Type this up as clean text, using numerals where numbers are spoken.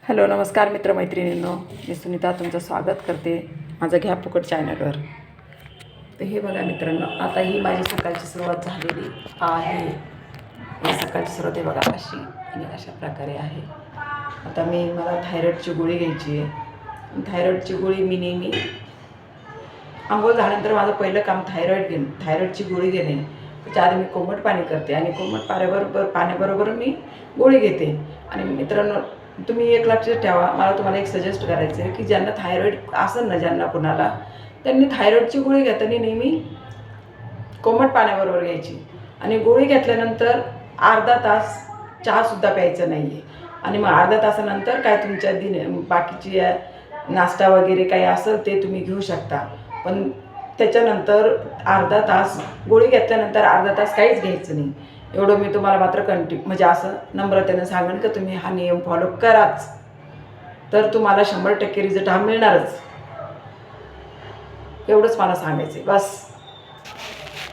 Hello नमस्कार मित्रमैत्रिणींनो, मी सुनीता तुमचं स्वागत करते माझं घ्या फुकट चॅनलवर. तर हे बघा मित्रांनो, आता ही माझी सकाळची सुरुवात झालेली आहे. ही सकाळची सुरुवात आहे बघा अशी आणि अशा प्रकारे आहे. आता मला थायरॉईडची गोळी घ्यायची आहे. थायरॉईडची गोळी मी नेहमी आंघोळ झाल्यानंतर माझं पहिलं काम थायरॉईडची गोळी घेणे. त्याच्या आधी मी कोमट पाणी करते आणि कोमट पाण्याबरोबर मी गोळी घेते. आणि मित्रांनो, तुम्ही एक लक्षात ठेवा, मला तुम्हाला एक सजेस्ट करायचं आहे की ज्यांना थायरॉईड असेल ना, ज्यांना कुणाला, त्यांनी थायरॉईडची गोळी घेताना नेहमी कोमट पाण्याबरोबर घ्यायची. आणि गोळी घेतल्यानंतर अर्धा तास चहासुद्धा प्यायचं नाही आहे. आणि मग अर्ध्या तासानंतर काय तुमच्या बाकीची नाश्ता वगैरे काही असेल ते तुम्ही घेऊ शकता. पण त्याच्यानंतर अर्धा तास, गोळी घेतल्यानंतर अर्धा तास काहीच घ्यायचं नाही. एवढं मी तुम्हाला मात्र म्हणजे असं नम्रतेनं सांगेन की तुम्ही हा नियम फॉलो कराच, तर तुम्हाला 100% रिझल्ट हा मिळणारच. एवढंच मला सांगायचं आहे बस.